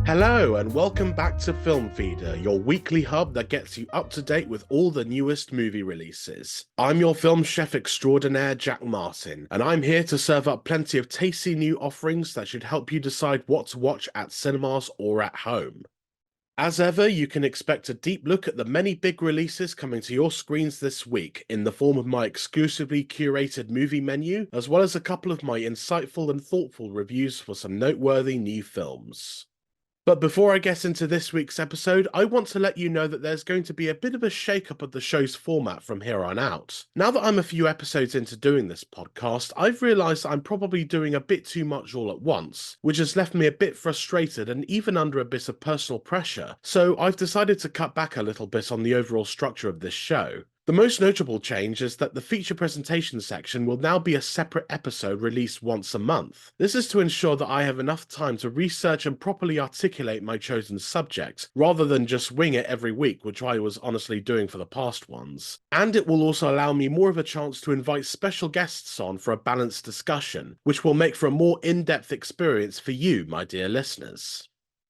Hello and welcome back to Film Feeder, your weekly hub that gets you up to date with all the newest movie releases. I'm your film chef extraordinaire, Jack Martin, and I'm here to serve up plenty of tasty new offerings that should help you decide what to watch at cinemas or at home. As ever, you can expect a deep look at the many big releases coming to your screens this week in the form of my exclusively curated movie menu, as well as a couple of my insightful and thoughtful reviews for some noteworthy new films. But before I get into this week's episode, I want to let you know that there's going to be a bit of a shake-up of the show's format from here on out. Now that I'm a few episodes into doing this podcast, I've realised I'm probably doing a bit too much all at once, which has left me a bit frustrated and even under a bit of personal pressure, so I've decided to cut back a little bit on the overall structure of this show. The most notable change is that the feature presentation section will now be a separate episode released once a month. This is to ensure that I have enough time to research and properly articulate my chosen subject, rather than just wing it every week, which I was honestly doing for the past ones. And it will also allow me more of a chance to invite special guests on for a balanced discussion, which will make for a more in-depth experience for you, my dear listeners.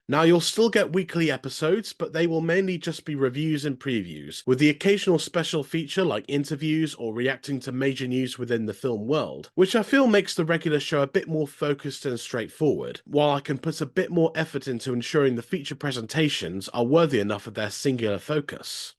Now, you'll still get weekly episodes, but they will mainly just be reviews and previews, with the occasional special feature like interviews or reacting to major news within the film world, which I feel makes the regular show a bit more focused and straightforward, while I can put a bit more effort into ensuring the feature presentations are worthy enough of their singular focus.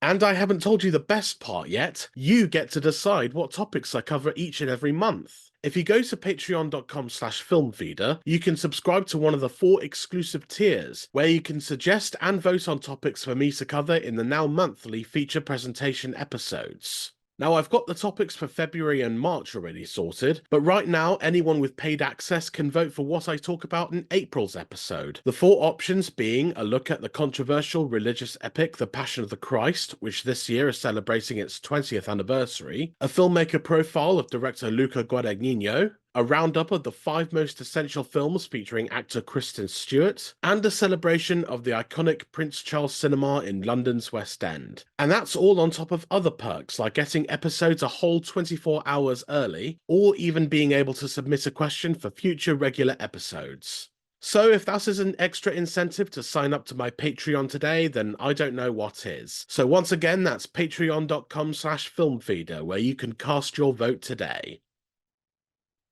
And I haven't told you the best part yet. You get to decide what topics I cover each and every month. If you go to patreon.com/filmfeeder, you can subscribe to one of the 4 exclusive tiers, where you can suggest and vote on topics for me to cover in the now monthly feature presentation episodes. Now, I've got the topics for February and March already sorted, but right now anyone with paid access can vote for what I talk about in April's episode. The 4 options being a look at the controversial religious epic The Passion of the Christ, which this year is celebrating its 20th anniversary, a filmmaker profile of director Luca Guadagnino, a roundup of the 5 most essential films featuring actor Kristen Stewart, and a celebration of the iconic Prince Charles Cinema in London's West End. And that's all on top of other perks like getting episodes a whole 24 hours early, or even being able to submit a question for future regular episodes. So if that is an extra incentive to sign up to my Patreon today, then I don't know what is. So once again, that's patreon.com/filmfeeder, where you can cast your vote today.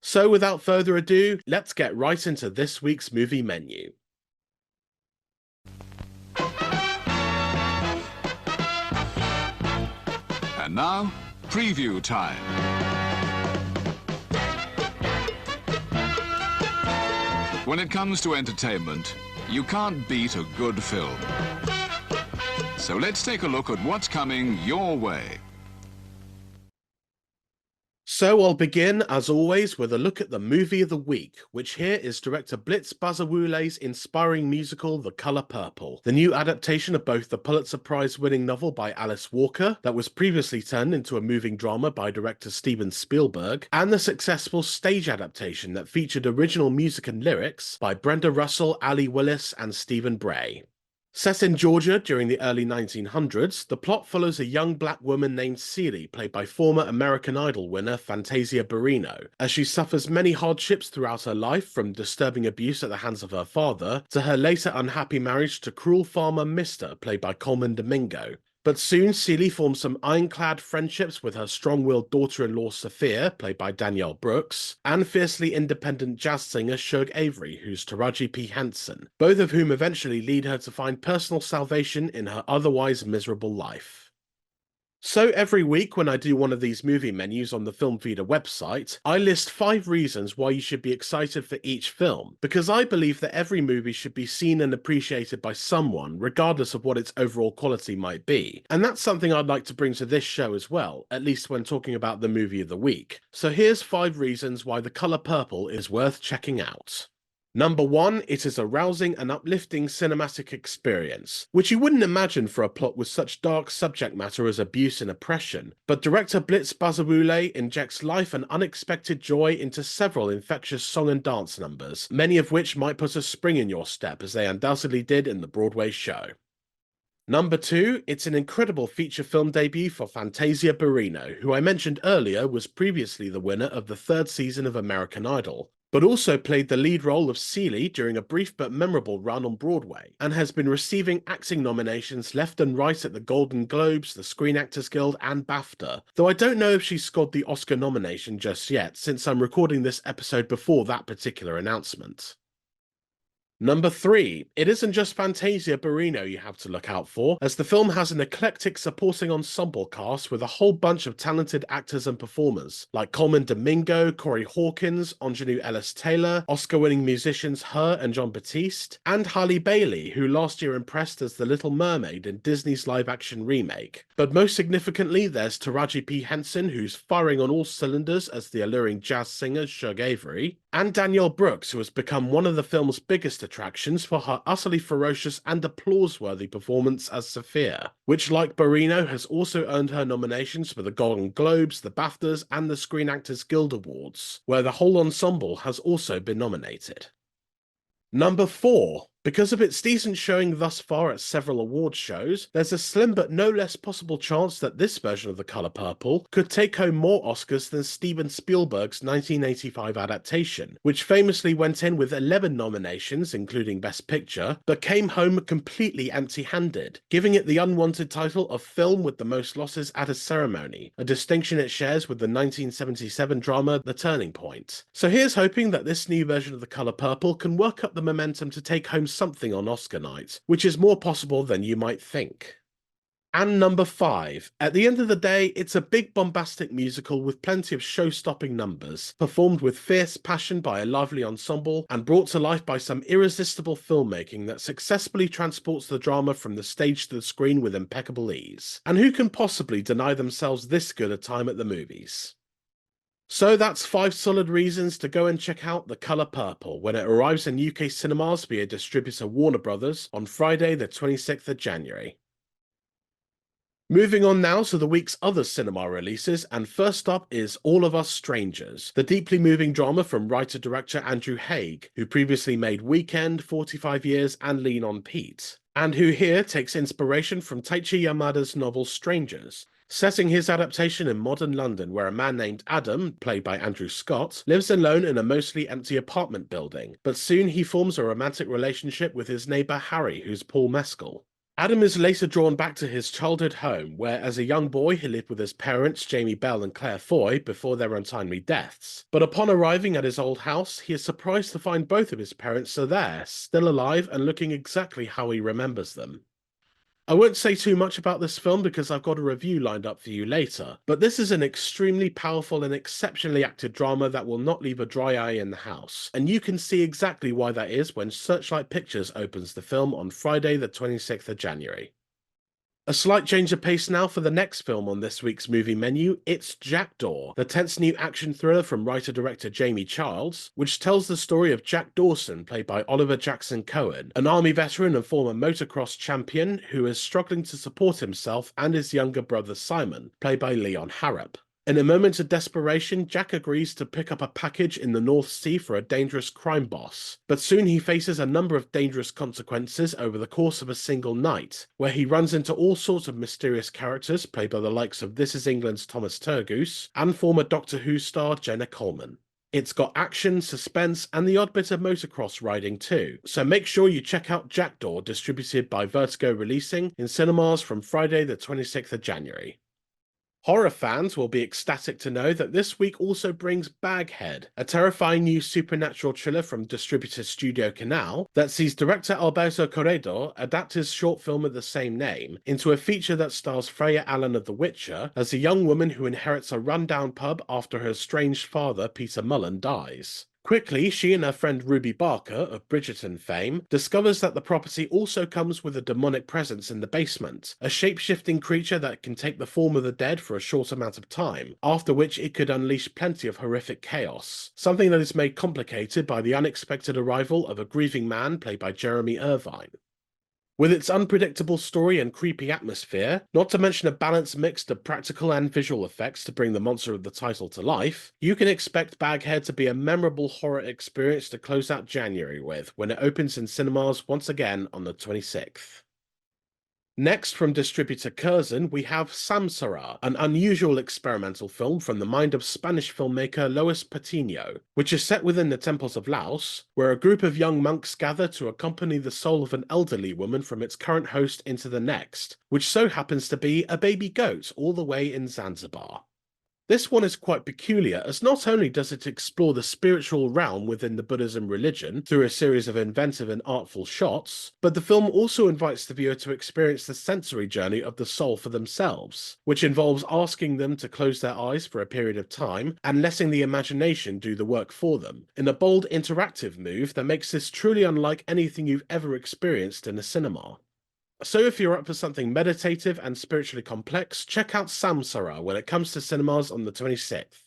So without further ado, let's get right into this week's movie menu. And now, preview time. When it comes to entertainment, you can't beat a good film. So let's take a look at what's coming your way. So I'll begin, as always, with a look at the movie of the week, which here is director Blitz Bazawule's inspiring musical The Color Purple, the new adaptation of both the Pulitzer Prize-winning novel by Alice Walker, that was previously turned into a moving drama by director Steven Spielberg, and the successful stage adaptation that featured original music and lyrics by Brenda Russell, Ali Willis, and Stephen Bray. Set in Georgia during the early 1900s, the plot follows a young black woman named Celie, played by former American Idol winner Fantasia Barrino, as she suffers many hardships throughout her life, from disturbing abuse at the hands of her father, to her later unhappy marriage to cruel farmer Mister, played by Coleman Domingo. But soon, Celie forms some ironclad friendships with her strong-willed daughter-in-law Sophia, played by Danielle Brooks, and fiercely independent jazz singer Shug Avery, who's Taraji P. Henson, both of whom eventually lead her to find personal salvation in her otherwise miserable life. So every week when I do one of these movie menus on the Film Feeder website, I list 5 reasons why you should be excited for each film, because I believe that every movie should be seen and appreciated by someone, regardless of what its overall quality might be. And that's something I'd like to bring to this show as well, at least when talking about the movie of the week. So here's 5 reasons why The Color Purple is worth checking out. Number 1, it is a rousing and uplifting cinematic experience, which you wouldn't imagine for a plot with such dark subject matter as abuse and oppression, but director Blitz Bazawule injects life and unexpected joy into several infectious song and dance numbers, many of which might put a spring in your step, as they undoubtedly did in the Broadway show. Number 2, it's an incredible feature film debut for Fantasia Barrino, who I mentioned earlier was previously the winner of the 3rd season of American Idol. but also played the lead role of Celie during a brief but memorable run on Broadway, and has been receiving acting nominations left and right at the Golden Globes, the Screen Actors Guild, and BAFTA, though I don't know if she's scored the Oscar nomination just yet, since I'm recording this episode before that particular announcement. Number 3. It isn't just Fantasia Barrino you have to look out for, as the film has an eclectic supporting ensemble cast with a whole bunch of talented actors and performers, like Coleman Domingo, Corey Hawkins, Ingenue Ellis-Taylor, Oscar-winning musicians Her and Jon Batiste, and Halle Bailey, who last year impressed as the Little Mermaid in Disney's live-action remake. But most significantly, there's Taraji P. Henson, who's firing on all cylinders as the alluring jazz singer Shug Avery, and Danielle Brooks, who has become one of the film's biggest attractions for her utterly ferocious and applause-worthy performance as Sophia, which, like Barrino, has also earned her nominations for the Golden Globes, the BAFTAs, and the Screen Actors Guild Awards, where the whole ensemble has also been nominated. Number 4. Because of its decent showing thus far at several awards shows, there's a slim but no less possible chance that this version of The Color Purple could take home more Oscars than Steven Spielberg's 1985 adaptation, which famously went in with 11 nominations, including Best Picture, but came home completely empty-handed, giving it the unwanted title of Film with the Most Losses at a Ceremony, a distinction it shares with the 1977 drama The Turning Point. So here's hoping that this new version of The Color Purple can work up the momentum to take home something on Oscar night, which is more possible than you might think. And number 5. At the end of the day, it's a big bombastic musical with plenty of show-stopping numbers, performed with fierce passion by a lively ensemble and brought to life by some irresistible filmmaking that successfully transports the drama from the stage to the screen with impeccable ease. And who can possibly deny themselves this good a time at the movies? So that's 5 solid reasons to go and check out The Color Purple when it arrives in UK cinemas via distributor Warner Brothers on Friday the 26th of January. Moving on now to the week's other cinema releases, and first up is All of Us Strangers, the deeply moving drama from writer-director Andrew Haigh, who previously made Weekend, 45 Years, and Lean on Pete, and who here takes inspiration from Taichi Yamada's novel Strangers, setting his adaptation in modern London where a man named Adam, played by Andrew Scott, lives alone in a mostly empty apartment building, but soon he forms a romantic relationship with his neighbour Harry, who's Paul Mescal. Adam is later drawn back to his childhood home, where as a young boy he lived with his parents Jamie Bell and Claire Foy before their untimely deaths. But upon arriving at his old house, he is surprised to find both of his parents are there, still alive and looking exactly how he remembers them. I won't say too much about this film because I've got a review lined up for you later, but this is an extremely powerful and exceptionally acted drama that will not leave a dry eye in the house, and you can see exactly why that is when Searchlight Pictures opens the film on Friday the 26th of January. A slight change of pace now for the next film on this week's movie menu. It's Jackdaw, the tense new action thriller from writer-director Jamie Childs, which tells the story of Jack Dawson, played by Oliver Jackson Cohen, an army veteran and former motocross champion who is struggling to support himself and his younger brother Simon, played by Leon Harrop. In a moment of desperation, Jack agrees to pick up a package in the North Sea for a dangerous crime boss, but soon he faces a number of dangerous consequences over the course of a single night, where he runs into all sorts of mysterious characters played by the likes of This Is England's Thomas Turgoose and former Doctor Who star Jenna Coleman. It's got action, suspense, and the odd bit of motocross riding too, so make sure you check out Jackdaw, distributed by Vertigo, releasing in cinemas from Friday the 26th of January. Horror fans will be ecstatic to know that this week also brings Baghead, a terrifying new supernatural thriller from distributor Studio Canal that sees director Alberto Corredor adapt his short film of the same name into a feature that stars Freya Allen of The Witcher as a young woman who inherits a rundown pub after her estranged father Peter Mullen dies. Quickly, she and her friend Ruby Barker, of Bridgerton fame, discovers that the property also comes with a demonic presence in the basement, a shape-shifting creature that can take the form of the dead for a short amount of time, after which it could unleash plenty of horrific chaos, something that is made complicated by the unexpected arrival of a grieving man played by Jeremy Irvine. With its unpredictable story and creepy atmosphere, not to mention a balanced mix of practical and visual effects to bring the monster of the title to life, you can expect Baghead to be a memorable horror experience to close out January with, when it opens in cinemas once again on the 26th. Next, from distributor Curzon, we have Samsara, an unusual experimental film from the mind of Spanish filmmaker Lois Patino, which is set within the temples of Laos, where a group of young monks gather to accompany the soul of an elderly woman from its current host into the next, which so happens to be a baby goat all the way in Zanzibar. This one is quite peculiar, as not only does it explore the spiritual realm within the Buddhism religion through a series of inventive and artful shots, but the film also invites the viewer to experience the sensory journey of the soul for themselves, which involves asking them to close their eyes for a period of time and letting the imagination do the work for them, in a bold interactive move that makes this truly unlike anything you've ever experienced in a cinema. So if you're up for something meditative and spiritually complex, check out Samsara when it comes to cinemas on the 26th.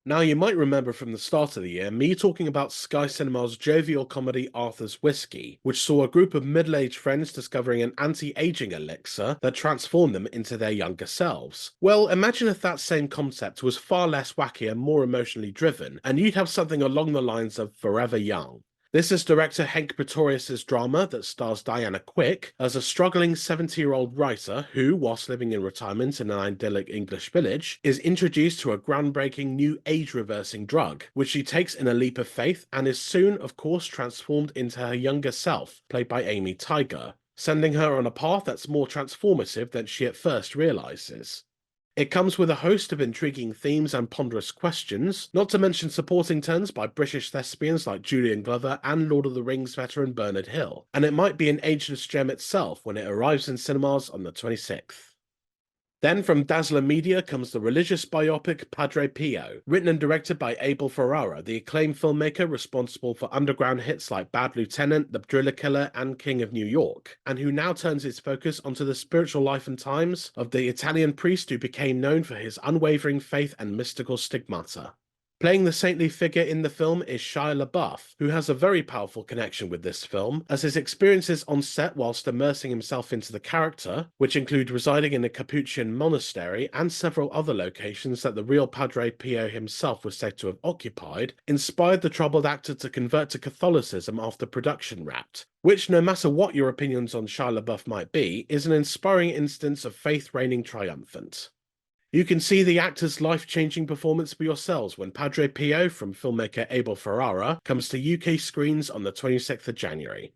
Now, you might remember from the start of the year me talking about Sky Cinema's jovial comedy Arthur's Whiskey, which saw a group of middle-aged friends discovering an anti-aging elixir that transformed them into their younger selves. Well, imagine if that same concept was far less wacky and more emotionally driven, and you'd have something along the lines of Forever Young. This is director Henk Pretorius' drama that stars Diana Quick as a struggling 70-year-old writer who, whilst living in retirement in an idyllic English village, is introduced to a groundbreaking new age-reversing drug, which she takes in a leap of faith and is soon, of course, transformed into her younger self, played by Amy Tiger, sending her on a path that's more transformative than she at first realizes. It comes with a host of intriguing themes and ponderous questions, not to mention supporting turns by British thespians like Julian Glover and Lord of the Rings veteran Bernard Hill, and it might be an ageless gem itself when it arrives in cinemas on the 26th. Then from Dazzler Media comes the religious biopic Padre Pio, written and directed by Abel Ferrara, the acclaimed filmmaker responsible for underground hits like Bad Lieutenant, The Driller Killer, and King of New York, and who now turns his focus onto the spiritual life and times of the Italian priest who became known for his unwavering faith and mystical stigmata. Playing the saintly figure in the film is Shia LaBeouf, who has a very powerful connection with this film, as his experiences on set whilst immersing himself into the character, which include residing in a Capuchin monastery and several other locations that the real Padre Pio himself was said to have occupied, inspired the troubled actor to convert to Catholicism after production wrapped, which, no matter what your opinions on Shia LaBeouf might be, is an inspiring instance of faith reigning triumphant. You can see the actor's life-changing performance for yourselves when Padre Pio from filmmaker Abel Ferrara comes to UK screens on the 26th of January.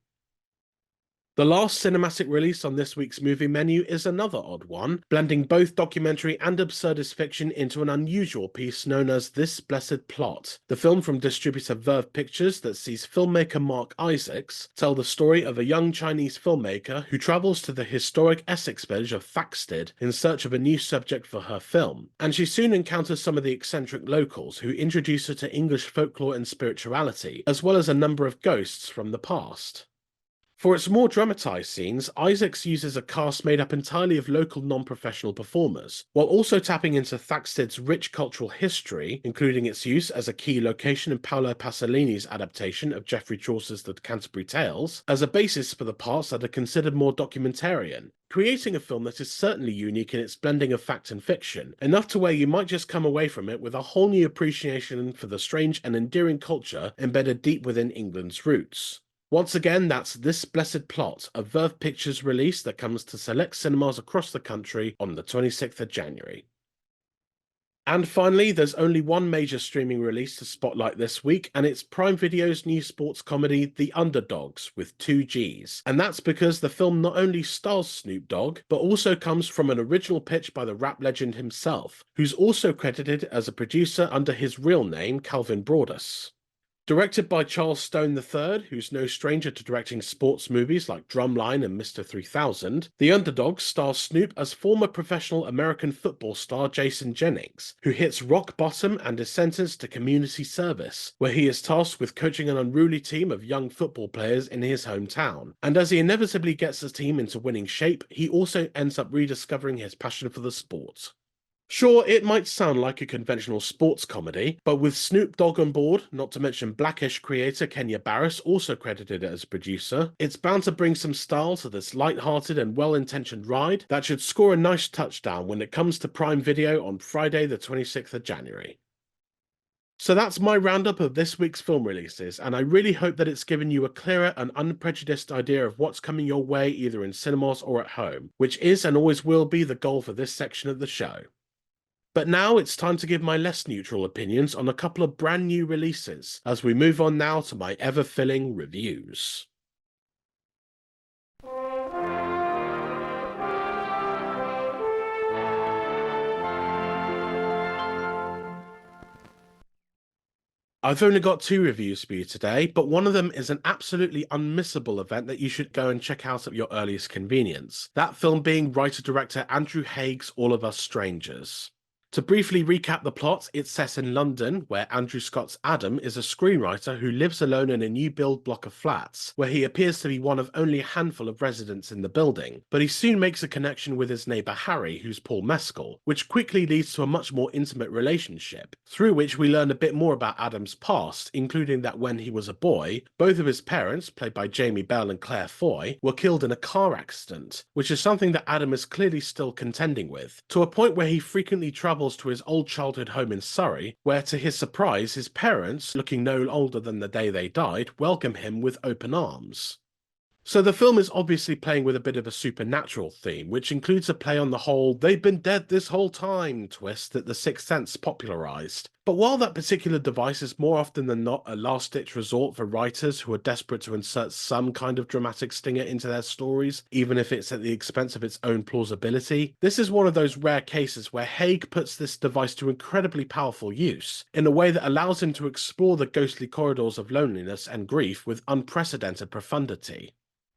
The last cinematic release on this week's movie menu is another odd one, blending both documentary and absurdist fiction into an unusual piece known as This Blessed Plot, the film from distributor Verve Pictures that sees filmmaker Mark Isaacs tell the story of a young Chinese filmmaker who travels to the historic Essex village of Thaxted in search of a new subject for her film, and she soon encounters some of the eccentric locals who introduce her to English folklore and spirituality, as well as a number of ghosts from the past. For its more dramatised scenes, Isaacs uses a cast made up entirely of local non-professional performers, while also tapping into Thaxted's rich cultural history, including its use as a key location in Paolo Pasolini's adaptation of Geoffrey Chaucer's The Canterbury Tales, as a basis for the parts that are considered more documentarian, creating a film that is certainly unique in its blending of fact and fiction, enough to where you might just come away from it with a whole new appreciation for the strange and endearing culture embedded deep within England's roots. Once again, that's This Blessed Plot, a Verve Pictures release that comes to select cinemas across the country on the 26th of January. And finally, there's only one major streaming release to spotlight this week, and it's Prime Video's new sports comedy The Underdogs with 2 Gs. And that's because the film not only stars Snoop Dogg, but also comes from an original pitch by the rap legend himself, who's also credited as a producer under his real name, Calvin Broadus. Directed by Charles Stone III, who's no stranger to directing sports movies like Drumline and Mr. 3000, The Underdogs stars Snoop as former professional American football star Jason Jennings, who hits rock bottom and is sentenced to community service, where he is tasked with coaching an unruly team of young football players in his hometown. And as he inevitably gets the team into winning shape, he also ends up rediscovering his passion for the sport. Sure, it might sound like a conventional sports comedy, but with Snoop Dogg on board, not to mention Blackish creator Kenya Barris also credited as producer, it's bound to bring some style to this light-hearted and well-intentioned ride that should score a nice touchdown when it comes to Prime Video on Friday the 26th of January. So that's my roundup of this week's film releases, and I really hope that it's given you a clearer and unprejudiced idea of what's coming your way either in cinemas or at home, which is and always will be the goal for this section of the show. But now it's time to give my less neutral opinions on a couple of brand new releases, as we move on now to my ever-filling reviews. I've only got two reviews for you today, but one of them is an absolutely unmissable event that you should go and check out at your earliest convenience. That film being writer-director Andrew Haig's All of Us Strangers. To briefly recap the plot, it's set in London, where Andrew Scott's Adam is a screenwriter who lives alone in a new build block of flats, where he appears to be one of only a handful of residents in the building. But he soon makes a connection with his neighbour Harry, who's Paul Mescal, which quickly leads to a much more intimate relationship, through which we learn a bit more about Adam's past, including that when he was a boy, both of his parents, played by Jamie Bell and Claire Foy, were killed in a car accident, which is something that Adam is clearly still contending with, to a point where he frequently travels to his old childhood home in Surrey, where to his surprise his parents, looking no older than the day they died, welcome him with open arms. So the film is obviously playing with a bit of a supernatural theme, which includes a play on the whole "they've been dead this whole time" twist that The Sixth Sense popularised. But while that particular device is more often than not a last-ditch resort for writers who are desperate to insert some kind of dramatic stinger into their stories, even if it's at the expense of its own plausibility, this is one of those rare cases where Haig puts this device to incredibly powerful use, in a way that allows him to explore the ghostly corridors of loneliness and grief with unprecedented profundity.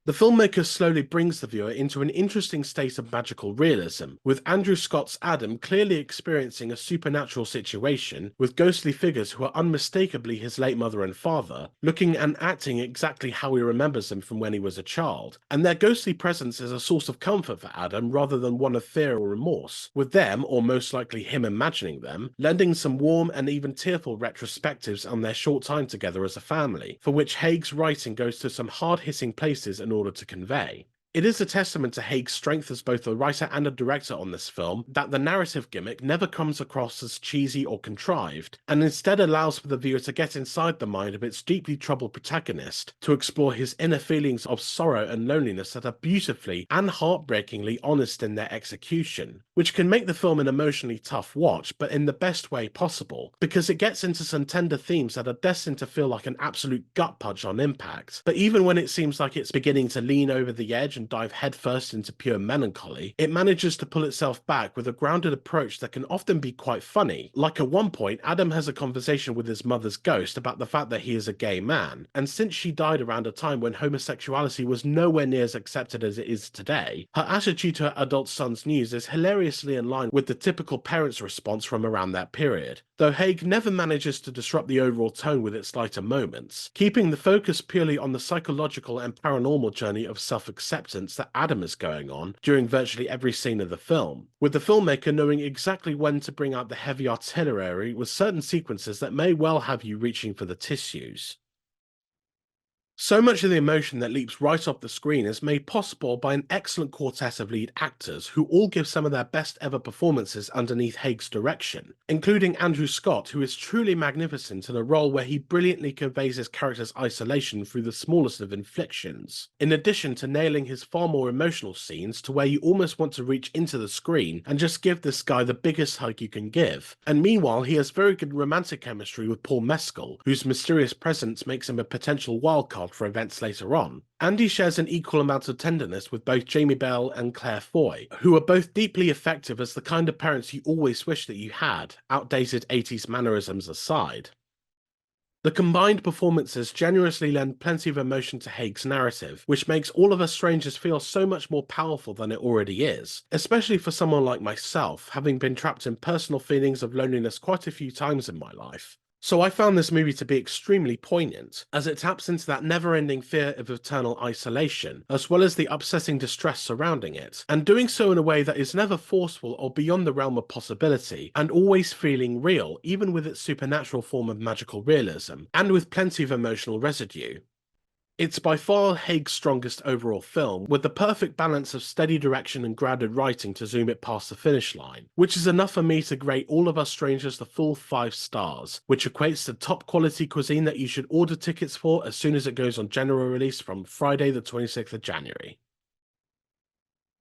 The filmmaker slowly brings the viewer into an interesting state of magical realism, with Andrew Scott's Adam clearly experiencing a supernatural situation, with ghostly figures who are unmistakably his late mother and father, looking and acting exactly how he remembers them from when he was a child, and their ghostly presence is a source of comfort for Adam rather than one of fear or remorse, with them, or most likely him imagining them, lending some warm and even tearful retrospectives on their short time together as a family, for which Haig's writing goes to some hard-hitting places in order to convey. It is a testament to Haig's strength as both a writer and a director on this film that the narrative gimmick never comes across as cheesy or contrived, and instead allows for the viewer to get inside the mind of its deeply troubled protagonist, to explore his inner feelings of sorrow and loneliness that are beautifully and heartbreakingly honest in their execution, which can make the film an emotionally tough watch, but in the best way possible, because it gets into some tender themes that are destined to feel like an absolute gut punch on impact. But even when it seems like it's beginning to lean over the edge and dive headfirst into pure melancholy, it manages to pull itself back with a grounded approach that can often be quite funny. Like at one point, Adam has a conversation with his mother's ghost about the fact that he is a gay man, and since she died around a time when homosexuality was nowhere near as accepted as it is today, her attitude to her adult son's news is hilariously in line with the typical parent's response from around that period, though Haig never manages to disrupt the overall tone with its lighter moments, keeping the focus purely on the psychological and paranormal journey of self-acceptance that Adam is going on during virtually every scene of the film, with the filmmaker knowing exactly when to bring out the heavy artillery with certain sequences that may well have you reaching for the tissues. So much of the emotion that leaps right off the screen is made possible by an excellent quartet of lead actors who all give some of their best ever performances underneath Haig's direction, including Andrew Scott, who is truly magnificent in a role where he brilliantly conveys his character's isolation through the smallest of inflictions, in addition to nailing his far more emotional scenes to where you almost want to reach into the screen and just give this guy the biggest hug you can give. And meanwhile, he has very good romantic chemistry with Paul Mescal, whose mysterious presence makes him a potential wildcard for events later on. Andy shares an equal amount of tenderness with both Jamie Bell and Claire Foy, who are both deeply effective as the kind of parents you always wish that you had, outdated 80s mannerisms aside. The combined performances generously lend plenty of emotion to Haig's narrative, which makes All of Us Strangers feel so much more powerful than it already is, especially for someone like myself, having been trapped in personal feelings of loneliness quite a few times in my life. So I found this movie to be extremely poignant, as it taps into that never-ending fear of eternal isolation, as well as the upsetting distress surrounding it, and doing so in a way that is never forceful or beyond the realm of possibility, and always feeling real, even with its supernatural form of magical realism, and with plenty of emotional residue. It's by far Haig's strongest overall film, with the perfect balance of steady direction and grounded writing to zoom it past the finish line, which is enough for me to rate All of Us Strangers the full 5 stars, which equates to top quality cuisine that you should order tickets for as soon as it goes on general release from Friday the 26th of January.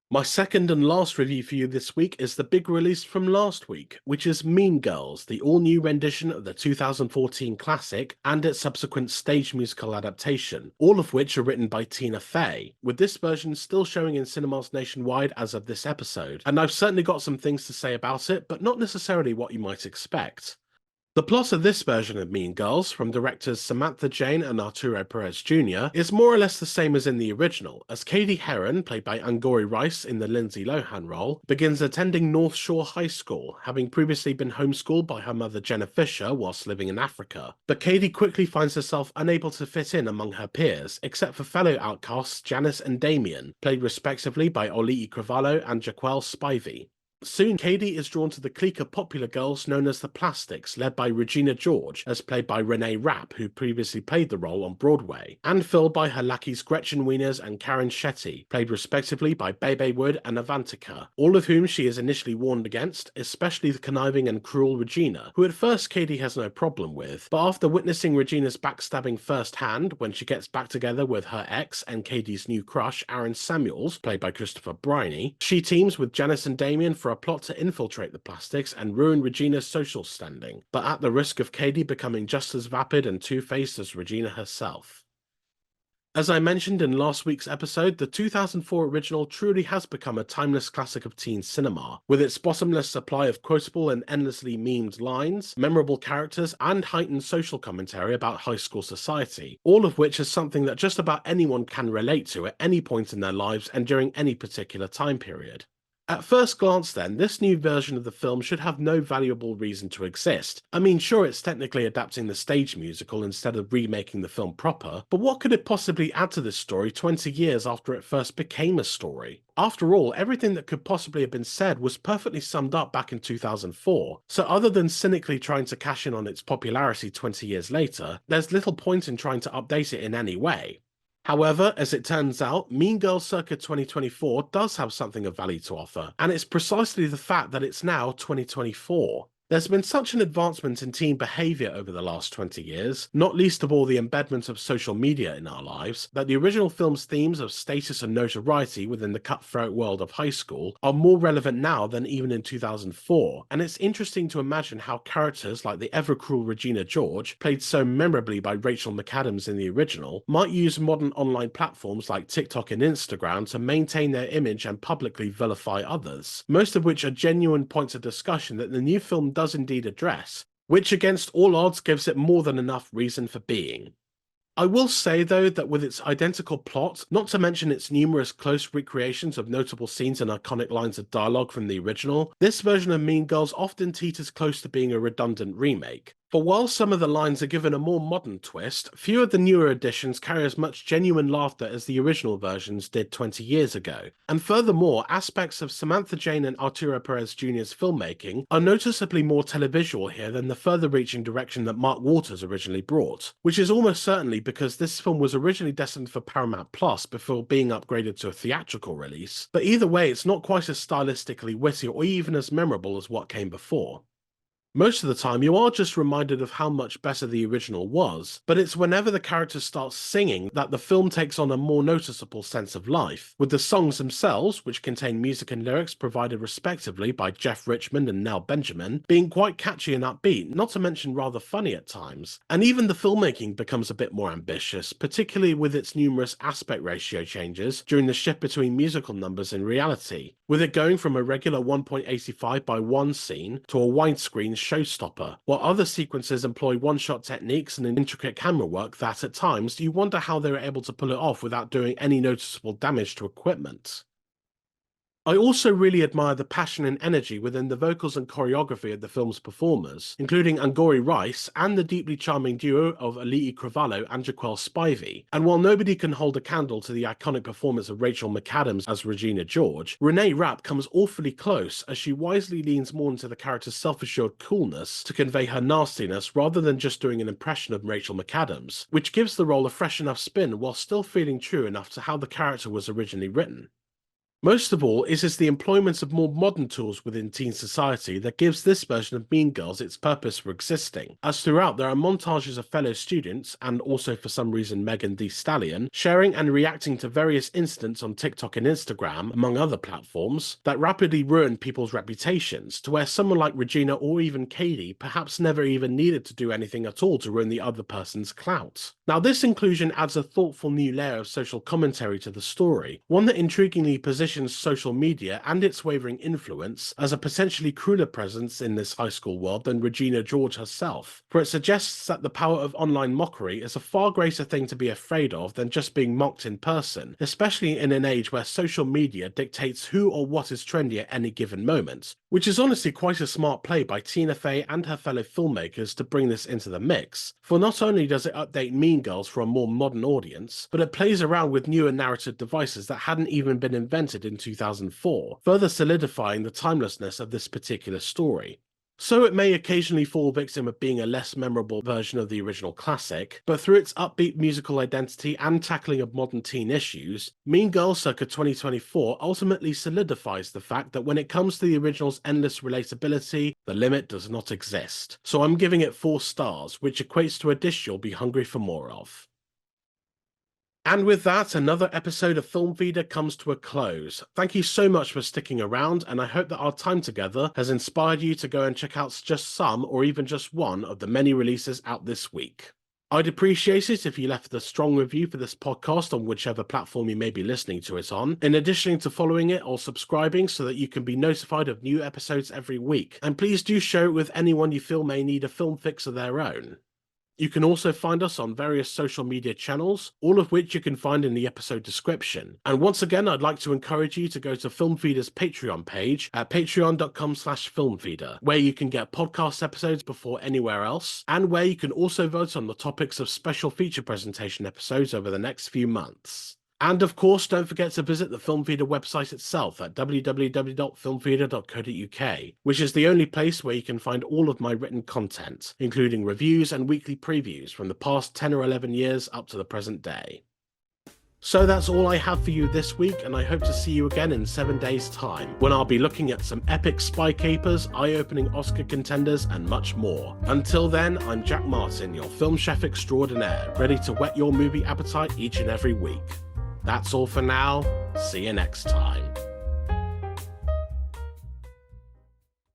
My second and last review for you this week is the big release from last week, which is Mean Girls, the all-new rendition of the 2014 classic and its subsequent stage musical adaptation, all of which are written by Tina Fey, with this version still showing in cinemas nationwide as of this episode, and I've certainly got some things to say about it, but not necessarily what you might expect. The plot of this version of Mean Girls, from directors Samantha Jane and Arturo Perez Jr., is more or less the same as in the original, as Katie Heron, played by Angourie Rice in the Lindsay Lohan role, begins attending North Shore High School, having previously been homeschooled by her mother Jenna Fisher whilst living in Africa. But Katie quickly finds herself unable to fit in among her peers, except for fellow outcasts Janice and Damien, played respectively by Olii Cravalho and Jaquel Spivey. Soon, Katie is drawn to the clique of popular girls known as the Plastics, led by Regina George, as played by Renee Rapp, who previously played the role on Broadway, and filled by her lackeys Gretchen Wieners and Karen Shetty, played respectively by Bebe Wood and Avantika, all of whom she is initially warned against, especially the conniving and cruel Regina, who at first Katie has no problem with, but after witnessing Regina's backstabbing firsthand when she gets back together with her ex and Katie's new crush, Aaron Samuels, played by Christopher Briney, she teams with Janice and Damien for a plot to infiltrate the Plastics and ruin Regina's social standing, but at the risk of Katie becoming just as vapid and two-faced as Regina herself. As I mentioned in last week's episode, the 2004 original truly has become a timeless classic of teen cinema, with its bottomless supply of quotable and endlessly memed lines, memorable characters, and heightened social commentary about high school society, all of which is something that just about anyone can relate to at any point in their lives and during any particular time period. At first glance then, this new version of the film should have no valuable reason to exist. I mean, sure, it's technically adapting the stage musical instead of remaking the film proper, but what could it possibly add to this story 20 years after it first became a story? After all, everything that could possibly have been said was perfectly summed up back in 2004, so other than cynically trying to cash in on its popularity 20 years later, there's little point in trying to update it in any way. However, as it turns out, Mean Girls circa 2024 does have something of value to offer, and it's precisely the fact that it's now 2024. There's been such an advancement in teen behaviour over the last 20 years, not least of all the embedment of social media in our lives, that the original film's themes of status and notoriety within the cutthroat world of high school are more relevant now than even in 2004, and it's interesting to imagine how characters like the ever-cruel Regina George, played so memorably by Rachel McAdams in the original, might use modern online platforms like TikTok and Instagram to maintain their image and publicly vilify others, most of which are genuine points of discussion that the new film does indeed address, which against all odds gives it more than enough reason for being. I will say, though, that with its identical plot, not to mention its numerous close recreations of notable scenes and iconic lines of dialogue from the original, this version of Mean Girls often teeters close to being a redundant remake. For while some of the lines are given a more modern twist, few of the newer editions carry as much genuine laughter as the original versions did 20 years ago. And furthermore, aspects of Samantha Jane and Arturo Perez Jr.'s filmmaking are noticeably more televisual here than the further-reaching direction that Mark Waters originally brought, which is almost certainly because this film was originally destined for Paramount Plus before being upgraded to a theatrical release, but either way it's not quite as stylistically witty or even as memorable as what came before. Most of the time, you are just reminded of how much better the original was, but it's whenever the characters start singing that the film takes on a more noticeable sense of life, with the songs themselves, which contain music and lyrics provided respectively by Jeff Richmond and Nell Benjamin, being quite catchy and upbeat, not to mention rather funny at times. And even the filmmaking becomes a bit more ambitious, particularly with its numerous aspect ratio changes during the shift between musical numbers and reality, with it going from a regular 1.85 by 1 scene to a widescreen showstopper, while other sequences employ one-shot techniques and an intricate camera work that, at times, you wonder how they were able to pull it off without doing any noticeable damage to equipment. I also really admire the passion and energy within the vocals and choreography of the film's performers, including Angourie Rice and the deeply charming duo of Aliti Cravalho and Jaquel Spivey. And while nobody can hold a candle to the iconic performance of Rachel McAdams as Regina George, Renee Rapp comes awfully close as she wisely leans more into the character's self-assured coolness to convey her nastiness rather than just doing an impression of Rachel McAdams, which gives the role a fresh enough spin while still feeling true enough to how the character was originally written. Most of all, it is the employment of more modern tools within teen society that gives this version of Mean Girls its purpose for existing, as throughout there are montages of fellow students, and also for some reason Megan Thee Stallion, sharing and reacting to various incidents on TikTok and Instagram, among other platforms, that rapidly ruin people's reputations, to where someone like Regina or even Katie perhaps never even needed to do anything at all to ruin the other person's clout. Now this inclusion adds a thoughtful new layer of social commentary to the story, one that intriguingly positions social media and its wavering influence as a potentially crueler presence in this high school world than Regina George herself, for it suggests that the power of online mockery is a far greater thing to be afraid of than just being mocked in person, especially in an age where social media dictates who or what is trendy at any given moment, which is honestly quite a smart play by Tina Fey and her fellow filmmakers to bring this into the mix, for not only does it update Mean Girls for a more modern audience, but it plays around with newer narrative devices that hadn't even been invented in 2004, further solidifying the timelessness of this particular story. So it may occasionally fall victim of being a less memorable version of the original classic, but through its upbeat musical identity and tackling of modern teen issues, Mean Girls circa 2024 ultimately solidifies the fact that when it comes to the original's endless relatability, the limit does not exist. So I'm giving it 4 stars, which equates to a dish you'll be hungry for more of. And with that, another episode of Film Feeder comes to a close. Thank you so much for sticking around, and I hope that our time together has inspired you to go and check out just some or even just one of the many releases out this week. I'd appreciate it if you left a strong review for this podcast on whichever platform you may be listening to it on, in addition to following it or subscribing so that you can be notified of new episodes every week. And please do share it with anyone you feel may need a film fix of their own. You can also find us on various social media channels, all of which you can find in the episode description. And once again, I'd like to encourage you to go to Film Feeder's Patreon page at patreon.com/filmfeeder, where you can get podcast episodes before anywhere else, and where you can also vote on the topics of special feature presentation episodes over the next few months. And of course, don't forget to visit the Film Feeder website itself at www.filmfeeder.co.uk, which is the only place where you can find all of my written content, including reviews and weekly previews from the past 10 or 11 years up to the present day. So that's all I have for you this week, and I hope to see you again in 7 days' time, when I'll be looking at some epic spy capers, eye-opening Oscar contenders, and much more. Until then, I'm Jack Martin, your film chef extraordinaire, ready to whet your movie appetite each and every week. That's all for now. See you next time.